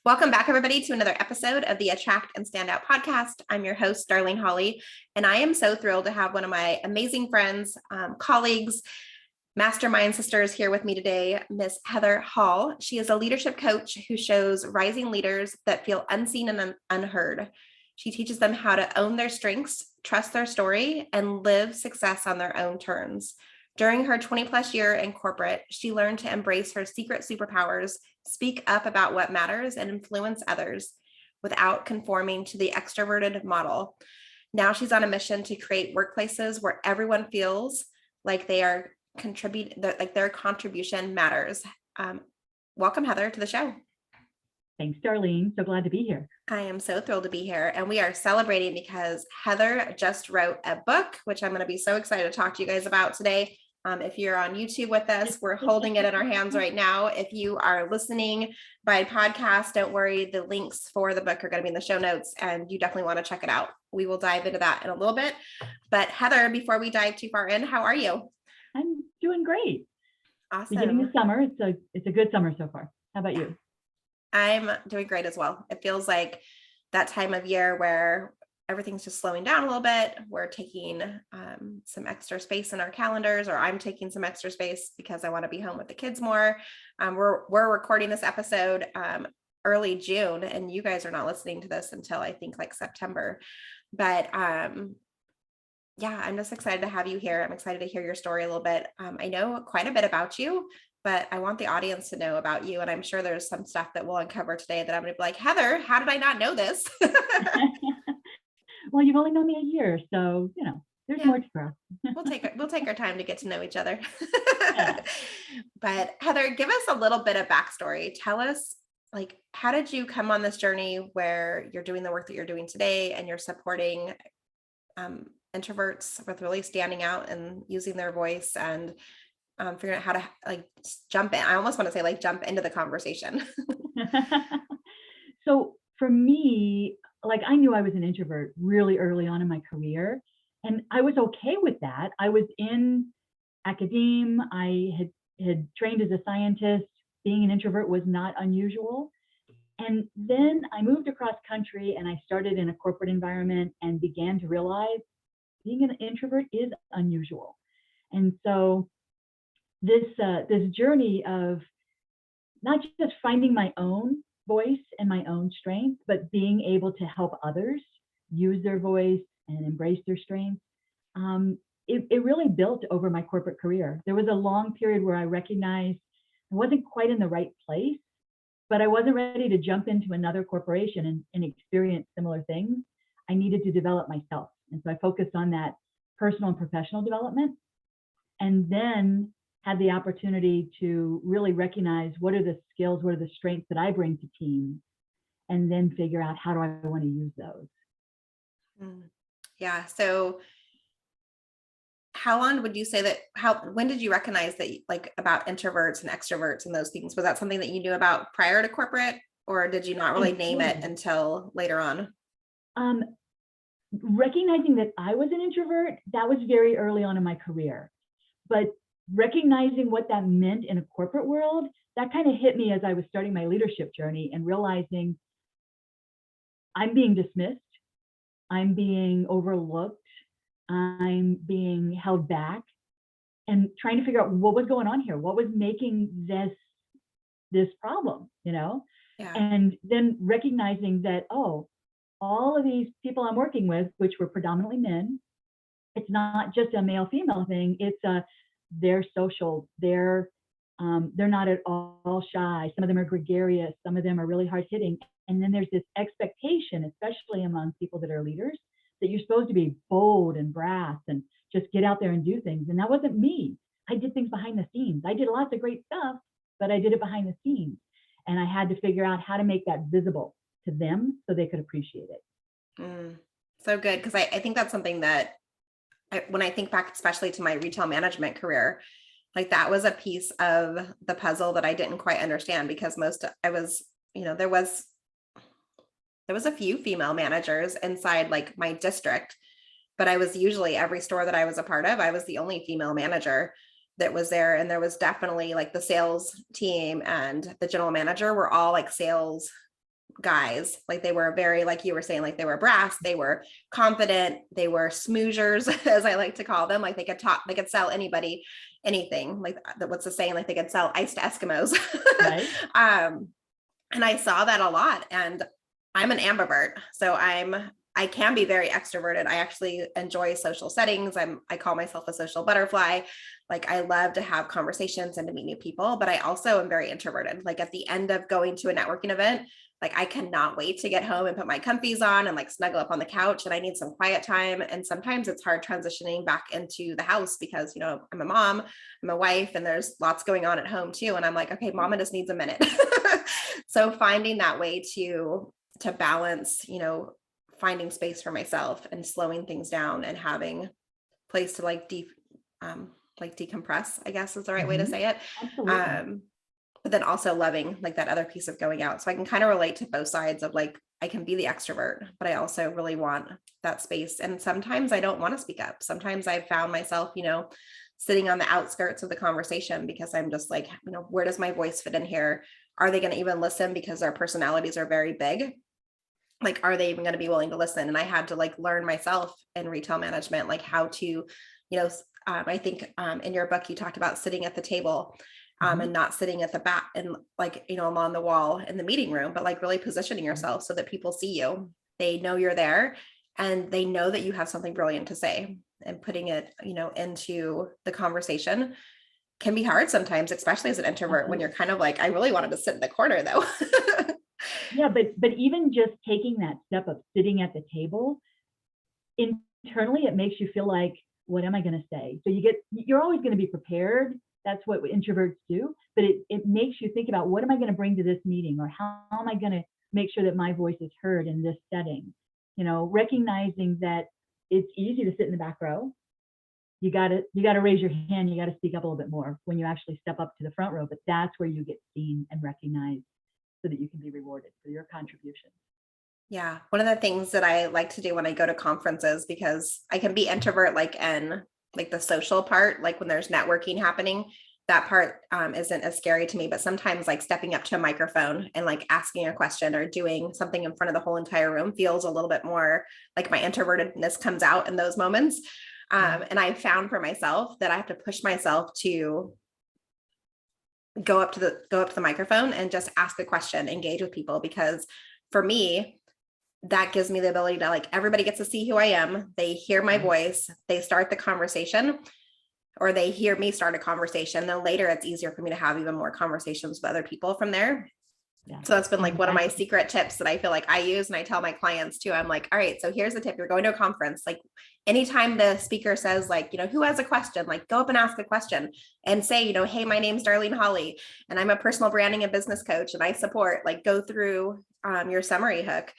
Welcome back, everybody, to another episode of the Attract and Stand Out podcast. I'm your host, Darlene Hawley, and I am so thrilled to have one of my amazing friends, colleagues, mastermind sisters here with me today, Miss Heather Hall. She is a leadership coach who shows rising leaders that feel unseen and unheard. She teaches them how to own their strengths, trust their story, and live success on their own terms. During her 20 plus year in corporate, she learned to embrace her secret superpowers, speak up about what matters, and influence others without conforming to the extroverted model. Now she's on a mission to create workplaces where everyone feels like they are like their contribution matters. Welcome, Heather, to the show. Thanks, Darlene. So glad to be here. I am so thrilled to be here. And we are celebrating because Heather just wrote a book, which I'm going to be so excited to talk to you guys about today. If you're on YouTube with us, we're holding it in our hands right now. If you are listening by podcast, don't worry. The links for the book are going to be in the show notes, and you definitely want to check it out. We will dive into that in a little bit. But Heather, before we dive too far in, how are you? I'm doing great. Awesome. Beginning of summer. It's a good summer so far. How about you? I'm doing great as well. It feels like that time of year where everything's just slowing down a little bit. We're taking some extra space in our calendars, or I'm taking some extra space because I want to be home with the kids more. We're recording this episode early June, and you guys are not listening to this until I think like September. But yeah, I'm just excited to have you here. I'm excited to hear your story a little bit. I know quite a bit about you, but I want the audience to know about you. And I'm sure there's some stuff that we'll uncover today that I'm going to be like, Heather, how did I not know this? Well, you've only known me a year, so, there's more to grow. We'll take our time to get to know each other. Yeah. But Heather, give us a little bit of backstory. Tell us, like, how did you come on this journey where you're doing the work that you're doing today and you're supporting introverts with really standing out and using their voice and figuring out how to like jump in. I almost want to say like jump into the conversation. So for me, like I knew I was an introvert really early on in my career, and I was okay with that. I was in academe. I had trained as a scientist. Being an introvert was not unusual. And then I moved across country and I started in a corporate environment and began to realize being an introvert is unusual. And so this journey of not just finding my own voice and my own strength, but being able to help others use their voice and embrace their strengths, it really built over my corporate career. There was a long period where I recognized I wasn't quite in the right place, but I wasn't ready to jump into another corporation and experience similar things. I needed to develop myself. And so I focused on that personal and professional development, and then had the opportunity to really recognize what are the skills, what are the strengths that I bring to teams, and then figure out how do I want to use those. Yeah. So how long would you say when did you recognize that like about introverts and extroverts and those things? Was that something that you knew about prior to corporate, or did you not really name it until later on? Recognizing that I was an introvert, that was very early on in my career. But recognizing what that meant in a corporate world, that kind of hit me as I was starting my leadership journey and realizing I'm being dismissed, I'm being overlooked, I'm being held back, and trying to figure out what was going on here, what was making this problem, Yeah. And then recognizing that, all of these people I'm working with, which were predominantly men, it's not just a male-female thing, it's they're social, they're not at all shy, some of them are gregarious, some of them are really hard-hitting, and then there's this expectation, especially among people that are leaders, that you're supposed to be bold and brass and just get out there and do things. And that wasn't me. I did things behind the scenes. I did lots of great stuff, but I did it behind the scenes. And I had to figure out how to make that visible to them so they could appreciate it. So good. Because I think that's something that when I think back, especially to my retail management career, like that was a piece of the puzzle that I didn't quite understand, because there was a few female managers inside like my district, but I was usually every store that I was a part of, I was the only female manager that was there. And there was definitely like the sales team and the general manager were all like sales guys. Like they were very, like you were saying, like they were brass, they were confident, they were smoozers, as I like to call them. Like they could talk, they could sell anybody anything. Like what's the saying? Like they could sell ice to Eskimos. Right. And I saw that a lot. And I'm an ambivert, so I can be very extroverted. I actually enjoy social settings. I call myself a social butterfly. Like I love to have conversations and to meet new people, but I also am very introverted. Like at the end of going to a networking event, like I cannot wait to get home and put my comfies on and like snuggle up on the couch, and I need some quiet time. And sometimes it's hard transitioning back into the house because, you know, I'm a mom, I'm a wife, and there's lots going on at home too. And I'm like, okay, mama just needs a minute. So finding that way to balance, you know, finding space for myself and slowing things down and having place to like decompress, I guess is the right way to say it. Absolutely. But then also loving like that other piece of going out. So I can kind of relate to both sides of like, I can be the extrovert, but I also really want that space. And sometimes I don't want to speak up. Sometimes I've found myself, you know, sitting on the outskirts of the conversation because I'm just like, you know, where does my voice fit in here? Are they going to even listen because their personalities are very big? Like, are they even going to be willing to listen? And I had to like learn myself in retail management, like how to, you know, I think in your book, you talked about sitting at the table and not sitting at the back and like, you know, along the wall in the meeting room, but like really positioning yourself so that people see you, they know you're there, and they know that you have something brilliant to say, and putting it, you know, into the conversation can be hard sometimes, especially as an introvert, when you're kind of like, I really wanted to sit in the corner though. Yeah, but even just taking that step of sitting at the table, internally, it makes you feel like, what am I going to say? So you're always going to be prepared. That's what introverts do. But it makes you think about, what am I going to bring to this meeting? Or how am I going to make sure that my voice is heard in this setting? You know, recognizing that it's easy to sit in the back row. You got to raise your hand. You got to speak up a little bit more when you actually step up to the front row. But that's where you get seen and recognized, so that you can be rewarded for your contribution. Yeah. One of the things that I like to do when I go to conferences, because I can be introvert, like in like the social part, like when there's networking happening, that part isn't as scary to me, but sometimes like stepping up to a microphone and like asking a question or doing something in front of the whole entire room feels a little bit more like my introvertedness comes out in those moments. And I've found for myself that I have to push myself to go up to the microphone and just ask a question, engage with people, because for me, that gives me the ability to like, everybody gets to see who I am. They hear my voice, they start the conversation, or they hear me start a conversation. Then later it's easier for me to have even more conversations with other people from there. Yeah. So that's been like one of my secret tips that I feel like I use, and I tell my clients too. I'm like, all right, so here's the tip. You're going to a conference. Like anytime the speaker says like, you know, who has a question, like go up and ask a question and say, you know, hey, my name's Darlene Hawley and I'm a personal branding and business coach and I support, like go through your summary hook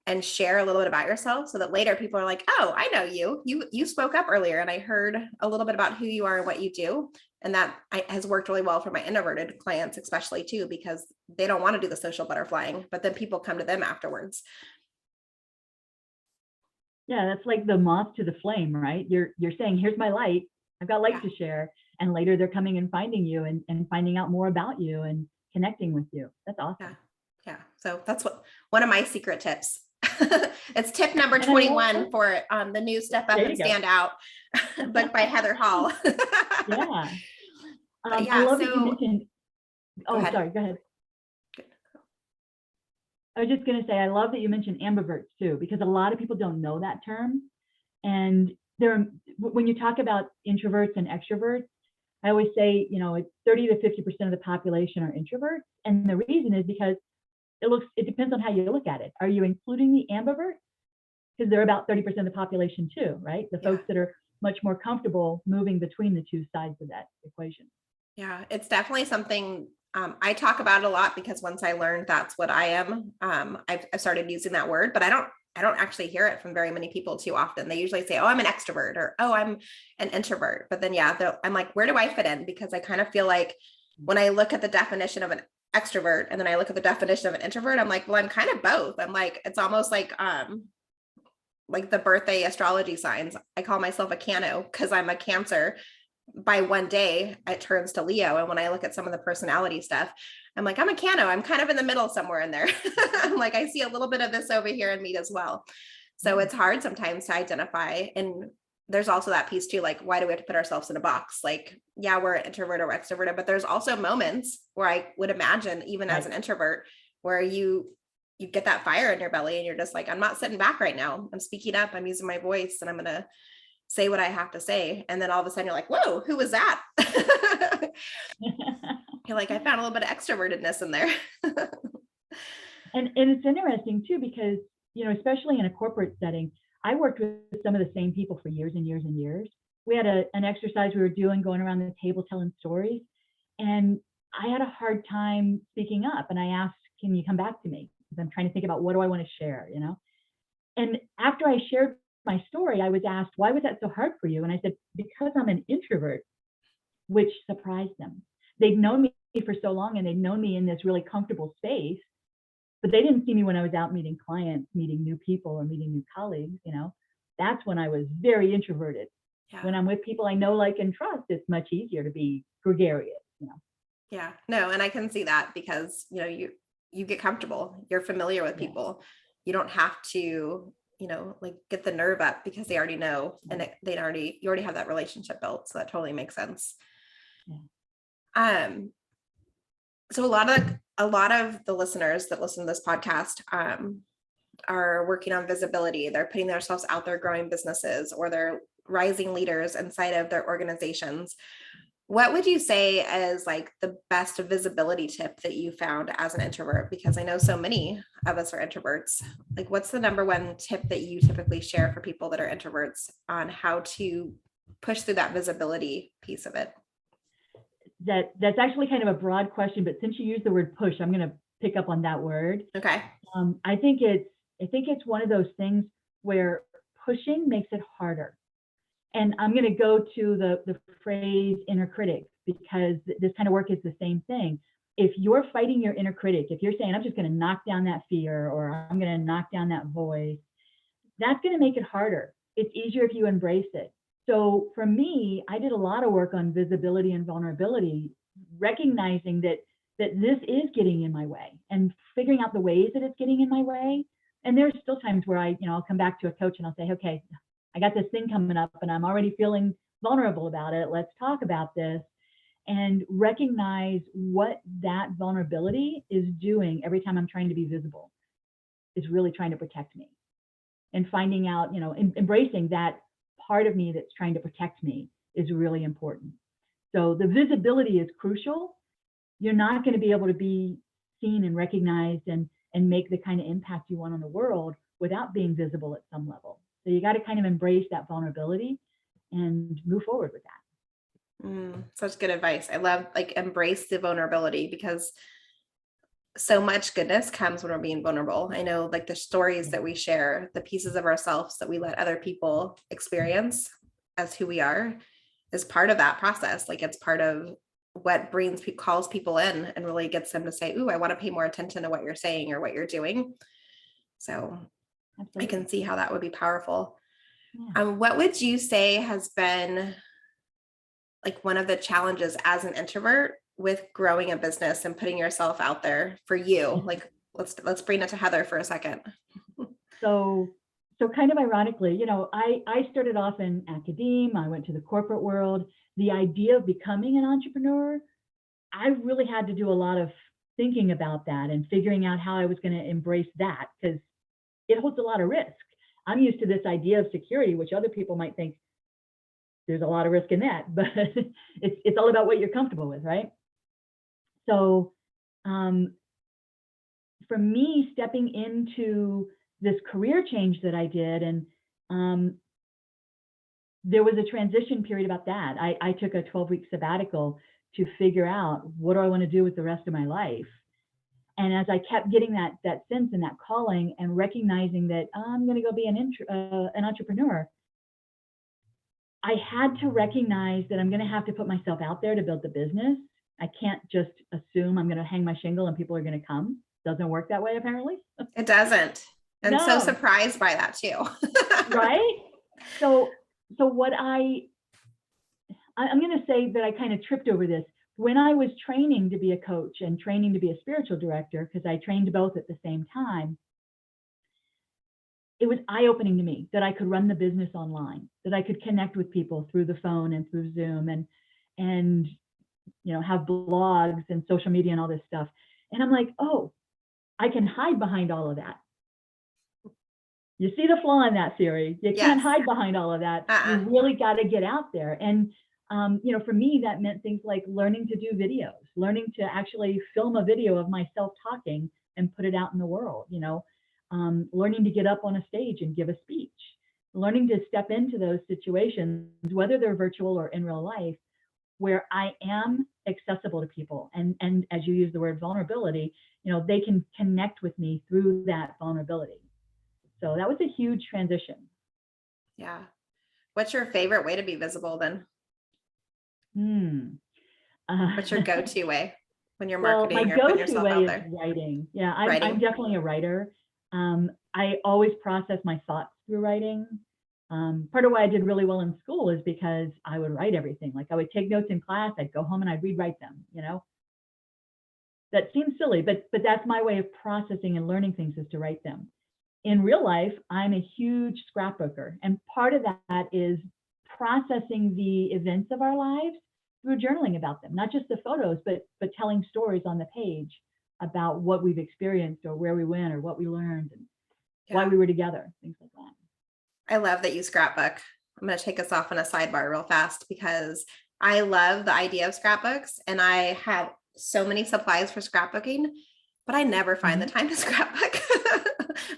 and share a little bit about yourself, so that later people are like, oh, I know you spoke up earlier and I heard a little bit about who you are and what you do. And that has worked really well for my introverted clients, especially too, because they don't want to do the social butterflying, but then people come to them afterwards. Yeah, that's like the moth to the flame, right? You're saying, here's my light. I've got light to share. And later they're coming and finding you and finding out more about you and connecting with you. That's awesome. Yeah. So that's one of my secret tips. It's tip number 21 for the new Step Up and Stand Out book by Heather Hall. Yeah. Yeah, I love that you mentioned. Oh, sorry. Go ahead. I was just going to say, I love that you mentioned ambiverts too, because a lot of people don't know that term. And when you talk about introverts and extroverts, I always say, you know, it's 30 to 50% of the population are introverts. And the reason is because it depends on how you look at it. Are you including the ambiverts? Because they're about 30% of the population too, right? The folks that are much more comfortable moving between the two sides of that equation. Yeah, it's definitely something I talk about a lot, because once I learned that's what I am, I've started using that word, but I don't actually hear it from very many people too often. They usually say, oh, I'm an extrovert, or, oh, I'm an introvert. But then, I'm like, where do I fit in? Because I kind of feel like when I look at the definition of an extrovert and then I look at the definition of an introvert, I'm like, well, I'm kind of both. I'm like, it's almost like the birthday astrology signs. I call myself a Cano because I'm a Cancer, by one day it turns to Leo. And when I look at some of the personality stuff, I'm like, I'm a Cano. I'm kind of in the middle somewhere in there. I'm like, I see a little bit of this over here in me as well. So it's hard sometimes to identify. And there's also that piece too, like, why do we have to put ourselves in a box? Like, yeah, we're an introvert or extroverted, but there's also moments where I would imagine, even as an introvert, where you get that fire in your belly and you're just like, I'm not sitting back right now. I'm speaking up. I'm using my voice and I'm going to say what I have to say. And then all of a sudden you're like, whoa, who was that? You're like, I found a little bit of extrovertedness in there. And it's interesting too, because, you know, especially in a corporate setting, I worked with some of the same people for years and years and years. We had an exercise we were doing, going around the table telling stories. And I had a hard time speaking up. And I asked, can you come back to me? Because I'm trying to think about, what do I want to share, you know? And after I shared my story, I was asked, why was that so hard for you? And I said, because I'm an introvert, which surprised them. They'd known me for so long and they'd known me in this really comfortable space, but they didn't see me when I was out meeting clients, meeting new people, or meeting new colleagues, you know. That's when I was very introverted. Yeah. When I'm with people I know, like, and trust, it's much easier to be gregarious, you know. Yeah, no, and I can see that because, you know, you get comfortable, you're familiar with people. You don't have to, you know, like, get the nerve up because they already know, and you already have that relationship built. So that totally makes sense. Yeah. So a lot of the listeners that listen to this podcast are working on visibility. They're putting themselves out there, growing businesses, or they're rising leaders inside of their organizations. What would you say is like the best visibility tip that you found as an introvert? Because I know so many of us are introverts. Like, what's the number one tip that you typically share for people that are introverts on how to push through that visibility piece of it? That's actually kind of a broad question, but since you use the word push, I'm going to pick up on that word. Okay. I think it's one of those things where pushing makes it harder. And I'm going to go to the phrase inner critic, because this kind of work is the same thing. If you're fighting your inner critic, if you're saying, I'm just going to knock down that fear, or I'm going to knock down that voice, that's going to make it harder. It's easier if you embrace it. So for me, I did a lot of work on visibility and vulnerability, recognizing that this is getting in my way and figuring out the ways that it's getting in my way. And there's still times where I'll come back to a coach and I'll say, okay, I got this thing coming up and I'm already feeling vulnerable about it. Let's talk about this, and recognize what that vulnerability is doing every time I'm trying to be visible, is really trying to protect me. And finding out, embracing that part of me that's trying to protect me is really important. So the visibility is crucial. You're not going to be able to be seen and recognized and make the kind of impact you want on the world without being visible at some level. So you got to kind of embrace that vulnerability and move forward with that. Such good advice. I love, like, embrace the vulnerability, because so much goodness comes when we're being vulnerable. I know, like, the stories that we share, the pieces of ourselves that we let other people experience as who we are, is part of that process. Like, it's part of what calls people in and really gets them to say, ooh, I want to pay more attention to what you're saying or what you're doing. So absolutely. I can see how that would be powerful. Yeah. What would you say has been, like, one of the challenges as an introvert with growing a business and putting yourself out there for you? Like, let's bring it to Heather for a second. So kind of ironically, I started off in academia. I went to the corporate world. The idea of becoming an entrepreneur, I really had to do a lot of thinking about that and figuring out how I was going to embrace that, because it holds a lot of risk. I'm used to this idea of security, which other people might think there's a lot of risk in that, but it's all about what you're comfortable with, right? So for me, stepping into this career change that I did, and there was a transition period about that. I took a 12-week sabbatical to figure out, what do I want to do with the rest of my life? And as I kept getting that sense and that calling, and recognizing that I'm going to go be an entrepreneur, I had to recognize that I'm going to have to put myself out there to build the business. I can't just assume I'm going to hang my shingle and people are going to come. Doesn't work that way, apparently. It doesn't. I'm so surprised by that too. Right? So what I I'm going to say that I kind of tripped over this. When I was training to be a coach and training to be a spiritual director, because I trained both at the same time, it was eye-opening to me that I could run the business online, that I could connect with people through the phone and through Zoom and have blogs and social media and all this stuff. And I'm like, oh, I can hide behind all of that. You see the flaw in that theory. You can't hide behind all of that. You really got to get out there. And, for me, that meant things like learning to do videos, learning to actually film a video of myself talking and put it out in the world, learning to get up on a stage and give a speech, learning to step into those situations, whether they're virtual or in real life, where I am accessible to people. And as you use the word vulnerability, they can connect with me through that vulnerability. So that was a huge transition. Yeah. What's your favorite way to be visible then? What's your go-to way when you're marketing or putting yourself out there? My go-to way is writing. Yeah, I'm definitely a writer. I always process my thoughts through writing. Part of why I did really well in school is because I would write everything. Like I would take notes in class, I'd go home and I'd rewrite them, That seems silly, but that's my way of processing and learning things, is to write them. In real life, I'm a huge scrapbooker. And part of that is processing the events of our lives through journaling about them, not just the photos, but telling stories on the page about what we've experienced or where we went or what we learned and why we were together, things like that. I love that you scrapbook. I'm going to take us off on a sidebar real fast because I love the idea of scrapbooks, and I have so many supplies for scrapbooking, but I never find the time to scrapbook.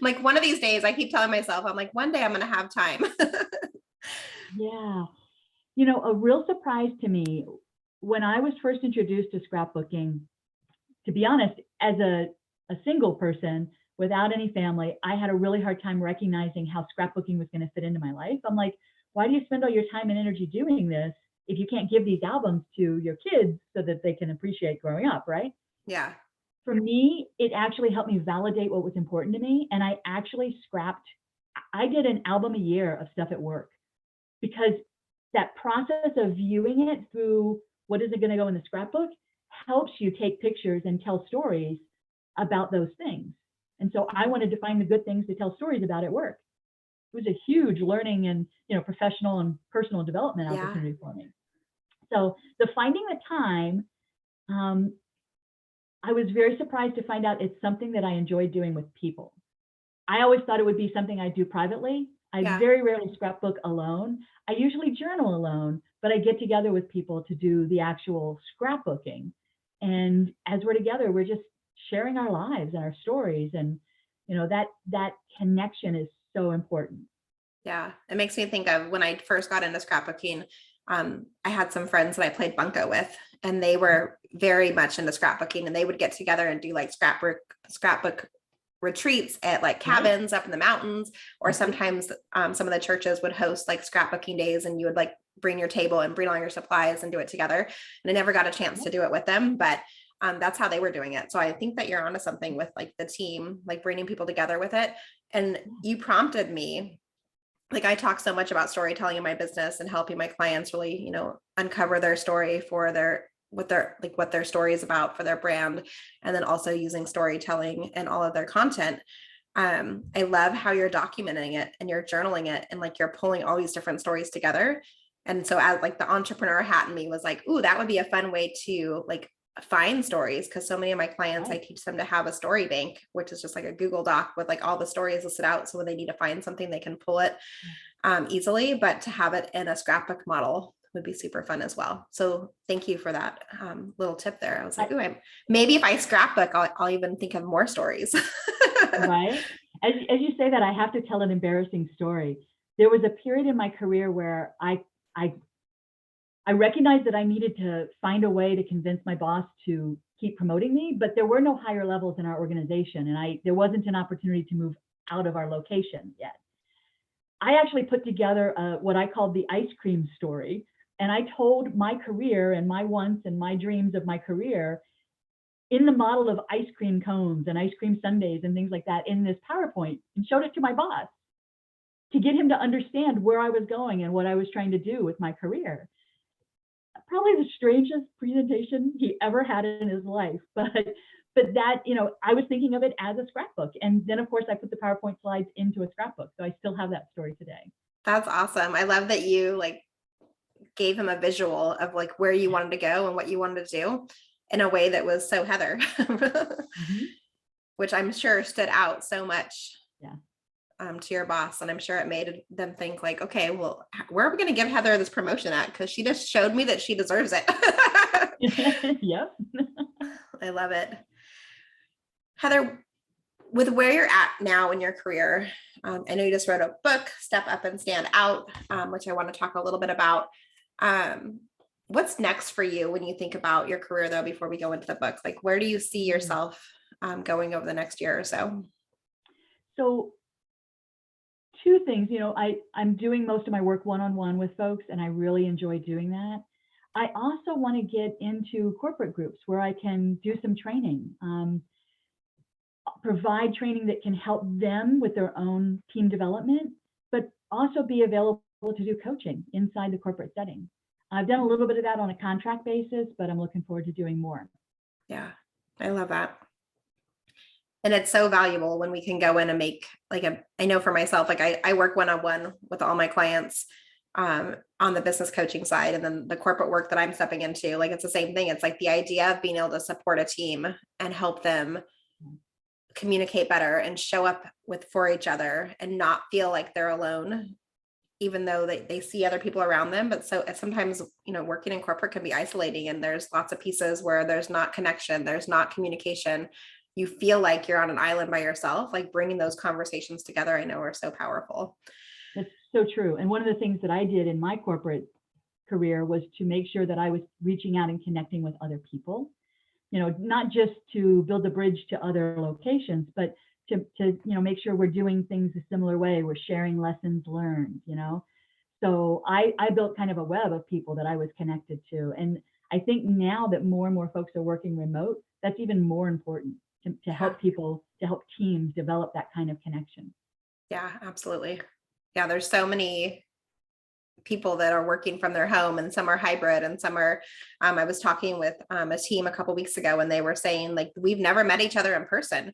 Like one of these days, I keep telling myself, I'm like, one day I'm going to have time. Yeah. A real surprise to me when I was first introduced to scrapbooking, to be honest, as a single person without any family, I had a really hard time recognizing how scrapbooking was going to fit into my life. I'm like, why do you spend all your time and energy doing this if you can't give these albums to your kids so that they can appreciate growing up, right? Yeah. For me, it actually helped me validate what was important to me. And I actually I did an album a year of stuff at work, because that process of viewing it through what is it going to go in the scrapbook helps you take pictures and tell stories about those things. And so I wanted to find the good things to tell stories about at work. It was a huge learning and, professional and personal development opportunity for me. So the finding the time, I was very surprised to find out it's something that I enjoyed doing with people. I always thought it would be something I do privately. I very rarely scrapbook alone. I usually journal alone, but I get together with people to do the actual scrapbooking. And as we're together, we're just sharing our lives and our stories. And, that connection is so important. Yeah. It makes me think of when I first got into scrapbooking. I had some friends that I played bunco with, and they were very much into scrapbooking, and they would get together and do like scrapbook retreats at like cabins up in the mountains, or sometimes some of the churches would host like scrapbooking days, and you would like bring your table and bring all your supplies and do it together. And I never got a chance to do it with them, but that's how they were doing it. So I think that you're onto something with like the team, like bringing people together with it. And you prompted me. Like I talk so much about storytelling in my business and helping my clients really, uncover their story for what their story is about for their brand. And then also using storytelling and all of their content. I love how you're documenting it and you're journaling it, and like you're pulling all these different stories together. And so as like the entrepreneur hat in me was like, ooh, that would be a fun way to like find stories. Cause so many of my clients, I teach them to have a story bank, which is just like a Google Doc with like all the stories listed out. So when they need to find something, they can pull it easily, but to have it in a scrapbook model would be super fun as well. So thank you for that little tip there. I was like, ooh, maybe if I scrapbook, I'll even think of more stories. Right. As you say that, I have to tell an embarrassing story. There was a period in my career where I recognized that I needed to find a way to convince my boss to keep promoting me, but there were no higher levels in our organization, and there wasn't an opportunity to move out of our location yet. I actually put together what I called the ice cream story, and I told my career and my wants and my dreams of my career in the model of ice cream cones and ice cream sundaes and things like that in this PowerPoint, and showed it to my boss to get him to understand where I was going and what I was trying to do with my career. probably the strangest presentation he ever had in his life. But that, I was thinking of it as a scrapbook. And then of course I put the PowerPoint slides into a scrapbook. So I still have that story today. That's awesome. I love that you like gave him a visual of like where you wanted to go and what you wanted to do in a way that was so Heather, Mm-hmm. which I'm sure stood out so much. Yeah. To your boss. And I'm sure it made them think like, okay, well, where are we going to give Heather this promotion at? Because she just showed me that she deserves it. Yep. I love it. Heather, with where you're at now in your career, I know you just wrote a book, Step Up and Stand Out, which I want to talk a little bit about. What's next for you when you think about your career though, before we go into the book? Like, where do you see yourself going over the next year or so? So two things, I'm doing most of my work one-on-one with folks, and I really enjoy doing that. I also want to get into corporate groups where I can do some training, provide training that can help them with their own team development, but also be available to do coaching inside the corporate setting. I've done a little bit of that on a contract basis, but I'm looking forward to doing more. Yeah, I love that. And it's so valuable when we can go in and make like I know for myself, like I work one-on-one with all my clients on the business coaching side, and then the corporate work that I'm stepping into, like it's the same thing. It's like the idea of being able to support a team and help them communicate better and show up for each other and not feel like they're alone, even though they see other people around them. But so sometimes, working in corporate can be isolating, and there's lots of pieces where there's not connection, there's not communication. You feel like you're on an island by yourself. Like bringing those conversations together, I know are so powerful. That's so true. And one of the things that I did in my corporate career was to make sure that I was reaching out and connecting with other people, not just to build a bridge to other locations, but to make sure we're doing things a similar way. We're sharing lessons learned, So I built kind of a web of people that I was connected to. And I think now that more and more folks are working remote, that's even more important to help people, to help teams develop that kind of connection. Yeah, absolutely. Yeah, there's so many people that are working from their home, and some are hybrid and some are, I was talking with a team a couple of weeks ago, and they were saying like, we've never met each other in person.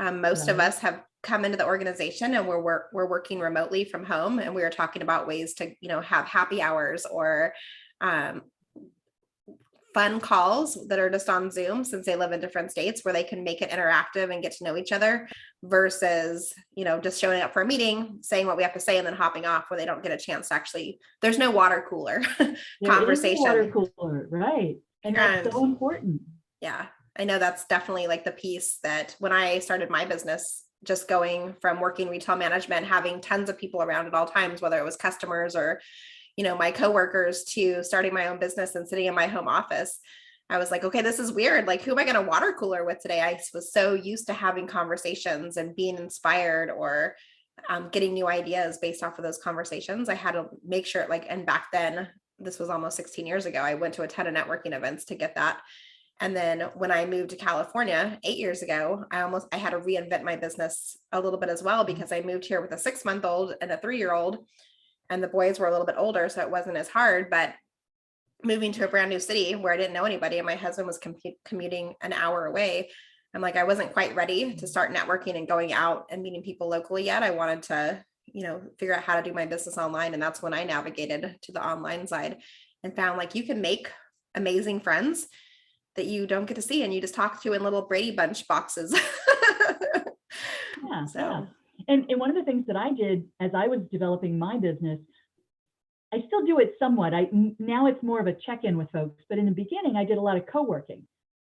Most of us have come into the organization and we're working remotely from home. And we were talking about ways to, have happy hours or fun calls that are just on Zoom, since they live in different states, where they can make it interactive and get to know each other versus, just showing up for a meeting, saying what we have to say and then hopping off, where they don't get a chance to actually, there's no water cooler conversation. Water cooler, right. And that's so important. Yeah. I know that's definitely like the piece that when I started my business, just going from working retail management, having tons of people around at all times, whether it was customers or, my coworkers, to starting my own business and sitting in my home office, I was like, okay, this is weird. Like, who am I going to water cooler with today? I was so used to having conversations and being inspired or getting new ideas based off of those conversations. I had to make sure, and back then, this was almost 16 years ago, I went to a ton of networking events to get that. And then when I moved to California 8 years ago, I had to reinvent my business a little bit as well, because I moved here with a 6-month-old and a 3-year-old, and the boys were a little bit older, so it wasn't as hard. But moving to a brand new city where I didn't know anybody, and my husband was commuting an hour away, I'm like, I wasn't quite ready to start networking and going out and meeting people locally yet. I wanted to, figure out how to do my business online. And that's when I navigated to the online side and found like you can make amazing friends that you don't get to see and you just talk to in little Brady Bunch boxes. Yeah. So. Yeah. And one of the things that I did as I was developing my business, I still do it somewhat. Now it's more of a check-in with folks, but in the beginning I did a lot of co-working.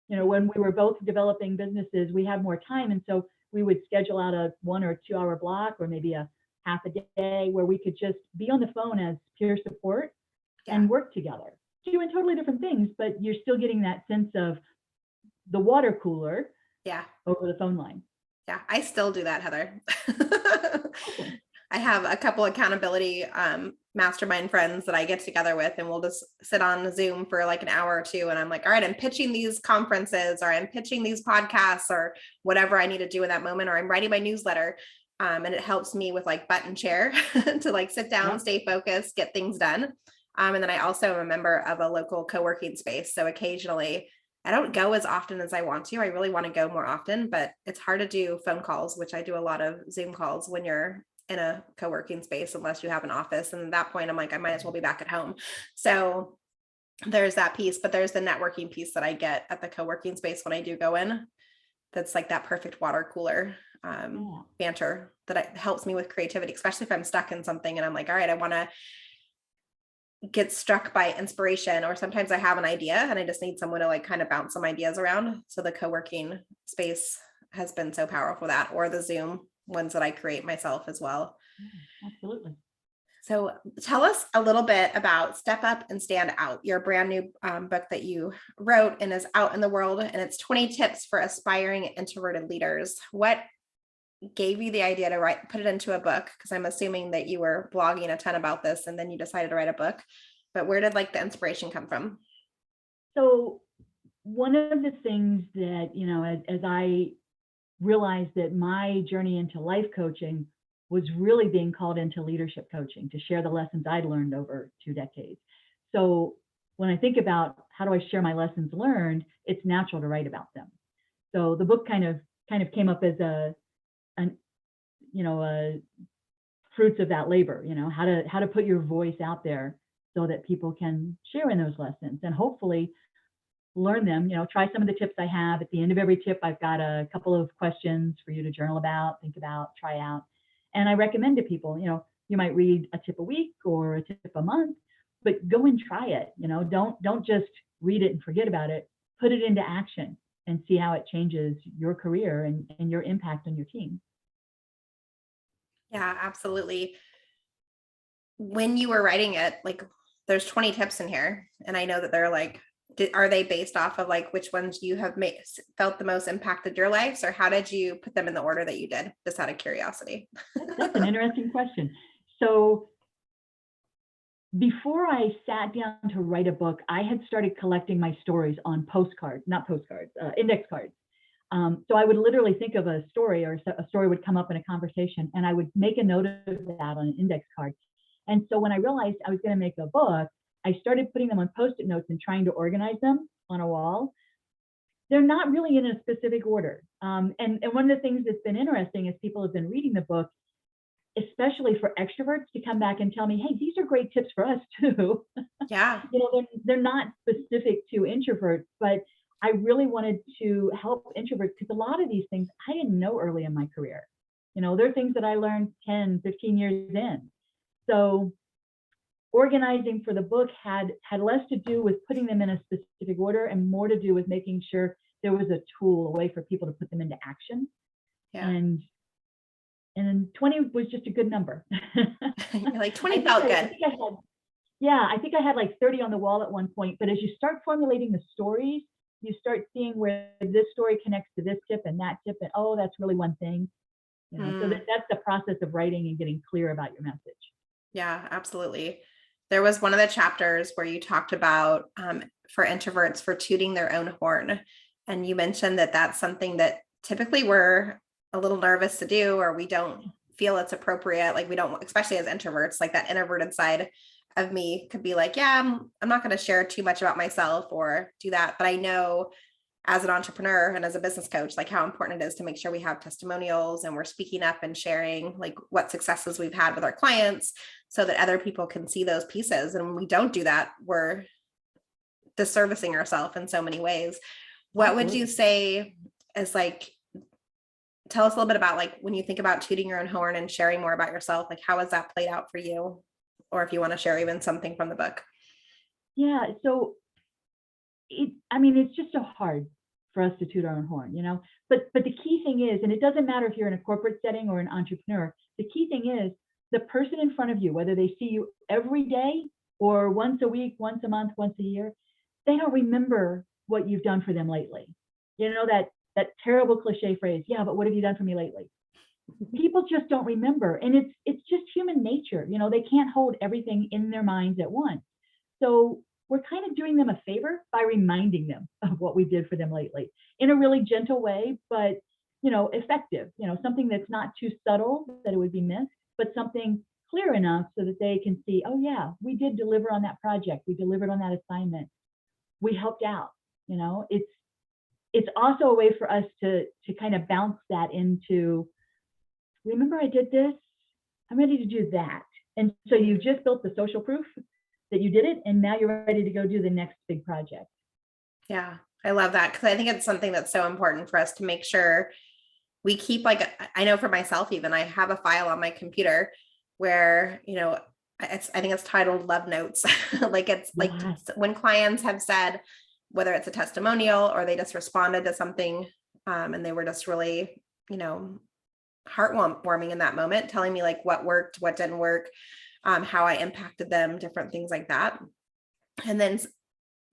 When we were both developing businesses, we had more time. And so we would schedule out a 1 or 2 hour block, or maybe a half a day, where we could just be on the phone as peer support and work together, doing totally different things, but you're still getting that sense of the water cooler over the phone line. Yeah, I still do that, Heather. I have a couple accountability mastermind friends that I get together with, and we'll just sit on Zoom for like an hour or two. And I'm like, all right, I'm pitching these conferences, or I'm pitching these podcasts, or whatever I need to do in that moment, or I'm writing my newsletter. And it helps me with like button chair to like sit down, stay focused, get things done. And then I also am a member of a local co-working space. So occasionally I don't go as often as I want to. I really want to go more often, but it's hard to do phone calls, which I do a lot of Zoom calls when you're in a co-working space, unless you have an office. And at that point, I'm like, I might as well be back at home. So there's that piece, but there's the networking piece that I get at the co-working space when I do go in. That's like that perfect water cooler banter that helps me with creativity, especially if I'm stuck in something and I'm like, all right, I want to get struck by inspiration, or sometimes I have an idea and I just need someone to like kind of bounce some ideas around. So the co-working space has been so powerful, that, or the Zoom ones that I create myself as well. Absolutely. So tell us a little bit about Step Up and Stand Out, your brand new book that you wrote and is out in the world, and it's 20 tips for aspiring introverted leaders. What gave you the idea to put it into a book? Because I'm assuming that you were blogging a ton about this and then you decided to write a book, but where did like the inspiration come from? So one of the things that, as I realized that my journey into life coaching was really being called into leadership coaching to share the lessons I'd learned over 2 decades. So when I think about how do I share my lessons learned, it's natural to write about them. So the book kind of came up as a fruits of that labor, how to put your voice out there so that people can share in those lessons and hopefully learn them, try some of the tips I have. At the end of every tip, I've got a couple of questions for you to journal about, think about, try out. And I recommend to people, you might read a tip a week or a tip a month, but go and try it. Don't just read it and forget about it. Put it into action and see how it changes your career and your impact on your team. Yeah, absolutely. When you were writing it, like there's 20 tips in here, and I know that they're like, are they based off of like which ones you have felt the most impacted your lives, or how did you put them in the order that you did, just out of curiosity? That's an interesting question. So before I sat down to write a book, I had started collecting my stories on index cards. So I would literally think of a story, or a story would come up in a conversation, and I would make a note of that on an index card. And so when I realized I was going to make a book, I started putting them on Post-it notes and trying to organize them on a wall. They're not really in a specific order. And one of the things that's been interesting as people have been reading the book, especially for extroverts, to come back and tell me, hey, these are great tips for us too. Yeah. They're not specific to introverts, but I really wanted to help introverts because a lot of these things I didn't know early in my career. They're things that I learned 10, 15 years in. So organizing for the book had less to do with putting them in a specific order and more to do with making sure there was a tool, a way for people to put them into action. Yeah. And then 20 was just a good number. You're like 20 felt good. I think I had like 30 on the wall at one point, but as you start formulating the stories, you start seeing where this story connects to this tip and that tip, and oh, that's really one thing. So that's the process of writing and getting clear about your message. Yeah, absolutely. There was one of the chapters where you talked about for introverts for tooting their own horn. And you mentioned that that's something that typically we're a little nervous to do, or we don't feel it's appropriate. Like we don't, especially as introverts, like that introverted side of me could be like, yeah, I'm not going to share too much about myself or do that. But I know as an entrepreneur and as a business coach, like how important it is to make sure we have testimonials and we're speaking up and sharing like what successes we've had with our clients so that other people can see those pieces. And when we don't do that, we're disservicing ourselves in so many ways. What would you say is like, tell us a little bit about like, when you think about tooting your own horn and sharing more about yourself, like how has that played out for you? Or if you want to share even something from the book. Yeah. So it's just so hard for us to toot our own horn, but the key thing is, and it doesn't matter if you're in a corporate setting or an entrepreneur, the key thing is the person in front of you, whether they see you every day or once a week, once a month, once a year, they don't remember what you've done for them lately. That terrible cliche phrase, yeah, but what have you done for me lately? People just don't remember. And it's just human nature. They can't hold everything in their minds at once. So we're kind of doing them a favor by reminding them of what we did for them lately in a really gentle way, but, effective, something that's not too subtle that it would be missed, but something clear enough so that they can see, oh yeah, we did deliver on that project. We delivered on that assignment. We helped out. It's also a way for us to kind of bounce that into, remember I did this, I'm ready to do that. And so you just built the social proof that you did it, and now you're ready to go do the next big project. Yeah, I love that, because I think it's something that's so important for us to make sure we keep, like, I know for myself, even I have a file on my computer where, I think it's titled Love Notes. Like, it's like when clients have said, whether it's a testimonial or they just responded to something, and they were just really, heartwarming in that moment, telling me like what worked, what didn't work, how I impacted them, different things like that. And then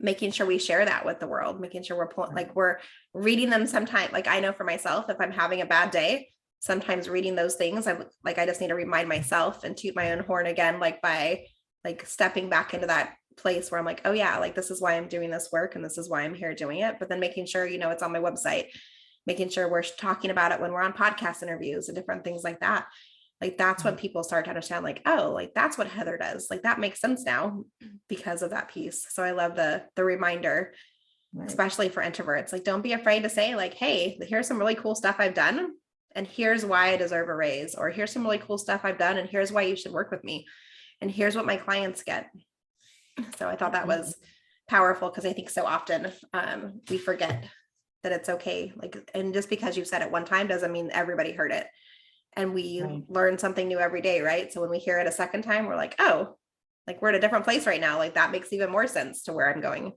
making sure we share that with the world, making sure we're reading them sometime. Like, I know for myself, if I'm having a bad day, sometimes reading those things, I just need to remind myself and toot my own horn again, like by like stepping back into that place where I'm like, oh yeah, like this is why I'm doing this work and this is why I'm here doing it. But then making sure, it's on my website, making sure we're talking about it when we're on podcast interviews and different things like that. Like, that's when people start to understand, like, oh, like that's what Heather does. Like, that makes sense now because of that piece. So I love the reminder, especially for introverts. Like, don't be afraid to say like, hey, here's some really cool stuff I've done, and here's why I deserve a raise, or here's some really cool stuff I've done, and here's why you should work with me, and here's what my clients get. So I thought that was powerful, because I think so often we forget that it's okay. Like, and just because you said it one time doesn't mean everybody heard it. And we learn something new every day, right? So when we hear it a second time, we're like, oh, like we're at a different place right now. Like, that makes even more sense to where I'm going.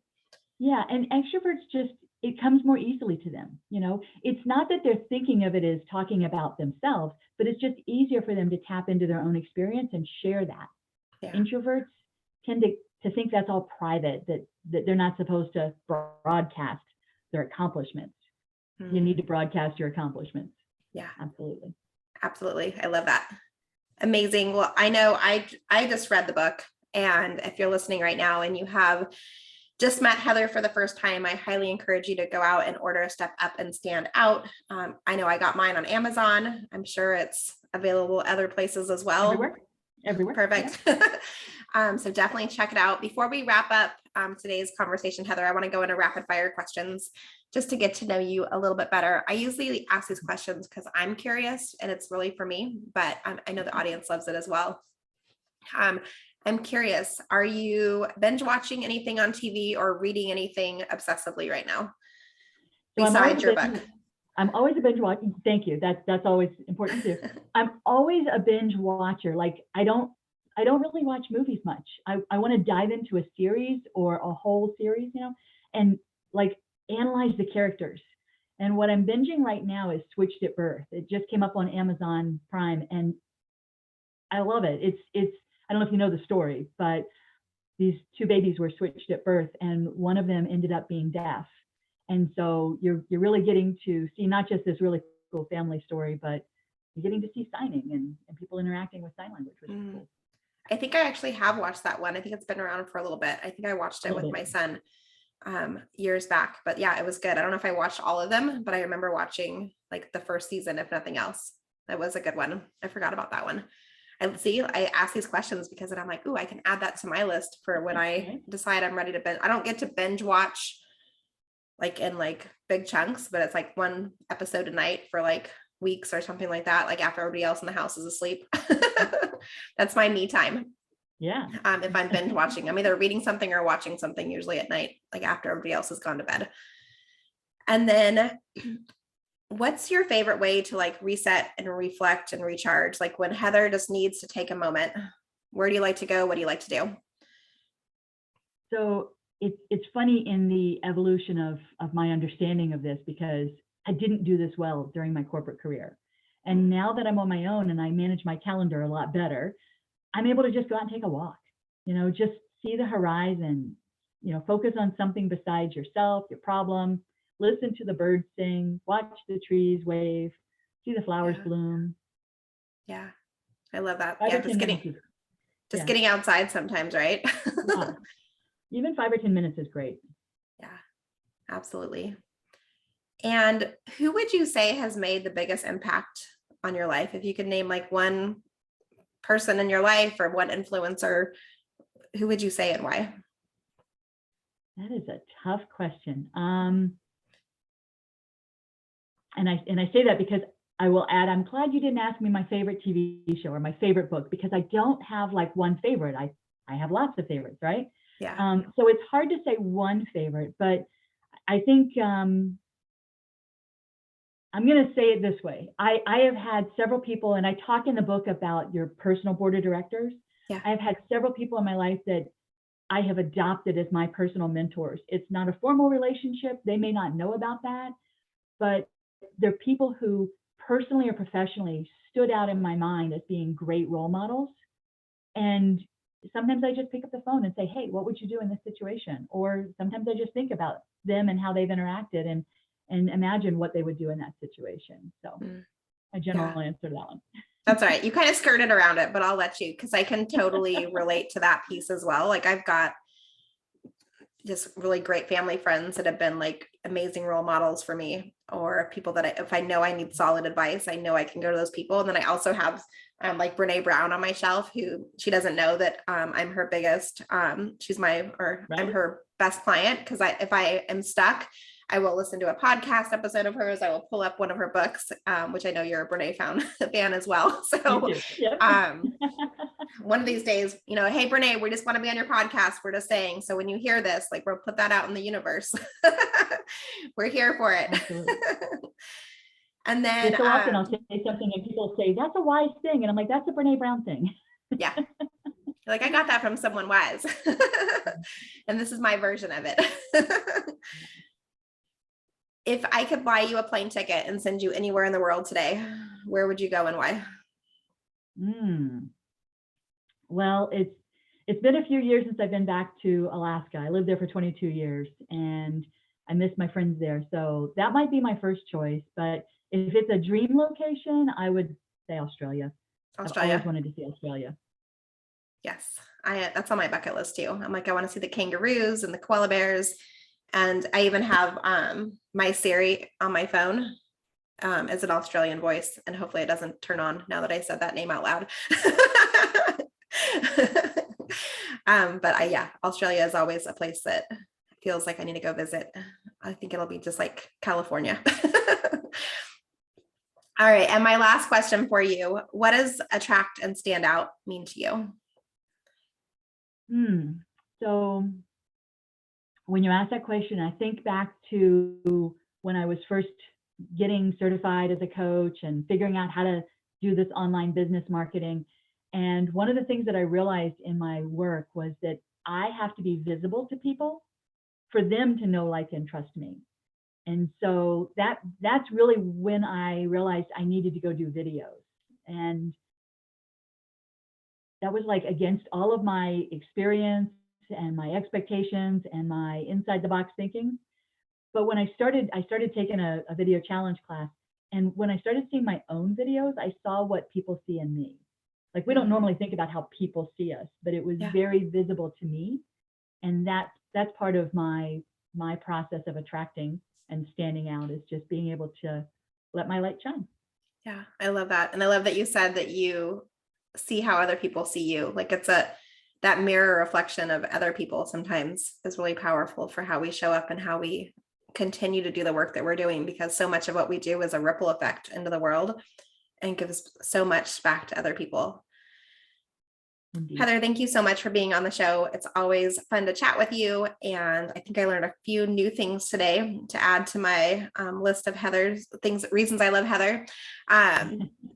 Yeah. And extroverts it comes more easily to them. It's not that they're thinking of it as talking about themselves, but it's just easier for them to tap into their own experience and share that. Yeah. Introverts tend to think that's all private, that they're not supposed to broadcast their accomplishments. You need to broadcast your accomplishments. Yeah, absolutely. I love that. Amazing. Well, I know I just read the book, and if you're listening right now and you have just met Heather for the first time, I highly encourage you to go out and order Step Up and Stand Out. I know I got mine on Amazon. I'm sure it's available other places as well. Everywhere. Perfect. Yeah. So definitely check it out. Before we wrap up today's conversation, Heather, I want to go into rapid fire questions just to get to know you a little bit better. I usually ask these questions because I'm curious and it's really for me, but I know the audience loves it as well. I'm curious, are you binge watching anything on TV or reading anything obsessively right now besides your book? I'm always a binge watcher. Thank you. That's always important too. I'm always a binge watcher. Like, I don't really watch movies much. I want to dive into a series or a whole series, and like analyze the characters. And what I'm binging right now is Switched at Birth. It just came up on Amazon Prime, and I love it. It's I don't know if you know the story, but these two babies were switched at birth, and one of them ended up being deaf. And so you're really getting to see not just this really cool family story, but you're getting to see signing and people interacting with sign language, which is cool. I think I actually have watched that one. I think it's been around for a little bit. I think I watched it with my son years back, but yeah, it was good. I don't know if I watched all of them, but I remember watching like the first season, if nothing else. That was a good one. I forgot about that one. I ask these questions because then I'm like, ooh, I can add that to my list for when I decide I'm ready to binge. I don't get to binge watch like in like big chunks, but it's like one episode a night for like weeks or something like that. Like after everybody else in the house is asleep. That's my me time. Yeah. If I'm binge watching, I'm either reading something or watching something, usually at night, like after everybody else has gone to bed. And then what's your favorite way to like reset and reflect and recharge? Like when Heather just needs to take a moment, where do you like to go? What do you like to do? So it's funny in the evolution of my understanding of this, because I didn't do this well during my corporate career. And now that I'm on my own and I manage my calendar a lot better, I'm able to just go out and take a walk, just see the horizon, focus on something besides yourself, your problem, listen to the birds sing, watch the trees wave, see the flowers bloom. Yeah. I love that. Yeah. Just getting outside sometimes, right? Yeah. Even 5 or 10 minutes is great. Yeah, absolutely. And who would you say has made the biggest impact on your life? If you could name like one person in your life, or one influencer, who would you say and why? That is a tough question. And I say that because I will add, I'm glad you didn't ask me my favorite TV show or my favorite book, because I don't have like one favorite. I have lots of favorites, right? Yeah. So it's hard to say one favorite, but I think I'm going to say it this way. I have had several people, and I talk in the book about your personal board of directors. Yeah. I have had several people in my life that I have adopted as my personal mentors. It's not a formal relationship. They may not know about that, but they're people who personally or professionally stood out in my mind as being great role models. And sometimes I just pick up the phone and say, hey, what would you do in this situation? Or sometimes I just think about them and how they've interacted and imagine what they would do in that situation. So a general answer to that one. That's all right. You kind of skirted around it, but I'll let you, because I can totally relate to that piece as well. Like, I've got just really great family friends that have been like amazing role models for me, or people that if I know I need solid advice, I know I can go to those people. And then I also have like Brene Brown on my shelf, who she doesn't know that I'm her biggest, she's my, or Right. I'm her best client. Cause if I am stuck, I will listen to a podcast episode of hers. I will pull up one of her books, which I know you're a Brene fan as well. So Yep. one of these days, hey, Brene, we just want to be on your podcast. We're just saying. So when you hear this, like, we'll put that out in the universe. We're here for it. And then so often I'll say something and people say, that's a wise thing. And I'm like, that's a Brene Brown thing. Yeah. Like, I got that from someone wise. And this is my version of it. If I could buy you a plane ticket and send you anywhere in the world today, where would you go and why? Well, it's been a few years since I've been back to Alaska. I lived there for 22 years and I miss my friends there. So that might be my first choice. But if it's a dream location, I would say Australia. I've always wanted to see Australia. Yes, that's on my bucket list too. I'm like, I want to see the kangaroos and the koala bears. And I even have my Siri on my phone as an Australian voice. And hopefully it doesn't turn on now that I said that name out loud. But yeah, Australia is always a place that feels like I need to go visit. I think it'll be just like California. All right. And my last question for you, what does attract and stand out mean to you? So when you ask that question, I think back to when I was first getting certified as a coach and figuring out how to do this online business marketing. And one of the things that I realized in my work was that I have to be visible to people for them to know, like, and trust me. And so that's really when I realized I needed to go do videos. And that was like against all of my experience and my expectations and my inside the box thinking. But when I started taking a video challenge class, and when I started seeing my own videos, I saw what people see in me. Like, we don't normally think about how people see us, but it was very visible to me. And that's part of my process of attracting and standing out, is just being able to let my light shine. Yeah, I love that. And I love that you said that you see how other people see you. Like, it's that mirror reflection of other people sometimes is really powerful for how we show up and how we continue to do the work that we're doing, because so much of what we do is a ripple effect into the world and gives so much back to other people. Indeed. Heather, thank you so much for being on the show. It's always fun to chat with you. And I think I learned a few new things today to add to my list of Heather's reasons I love Heather.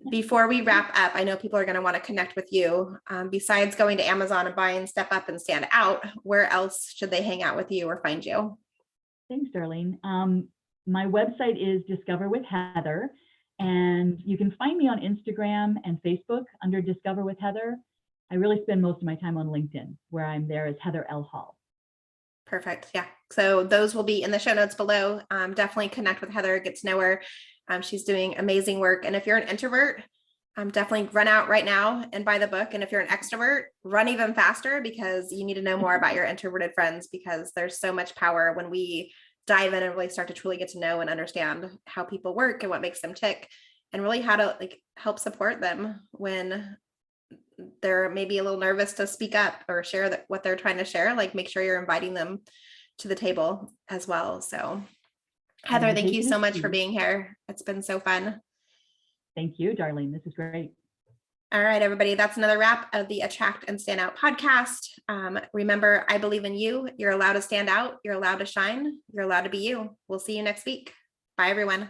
Before we wrap up, I know people are going to want to connect with you. Besides going to Amazon and buying Step Up and Stand Out, where else should they hang out with you or find you? Thanks, Darlene. My website is Discover with Heather, and you can find me on Instagram and Facebook under Discover with Heather. I really spend most of my time on LinkedIn, where I'm there as Heather L. Hall. Perfect. Yeah. So those will be in the show notes below. Definitely connect with Heather, get to know her. She's doing amazing work. And if you're an introvert, definitely run out right now and buy the book. And if you're an extrovert, run even faster, because you need to know more about your introverted friends, because there's so much power when we dive in and really start to truly get to know and understand how people work and what makes them tick, and really how to help support them when they're maybe a little nervous to speak up or share what they're trying to share, like make sure you're inviting them to the table as well. So Heather, thank you so much for being here. It's been so fun. Thank you, Darlene. This is great. All right, everybody, that's another wrap of the Attract and Stand Out podcast. Remember, I believe in you. You're allowed to stand out. You're allowed to shine. You're allowed to be you. We'll see you next week. Bye, everyone.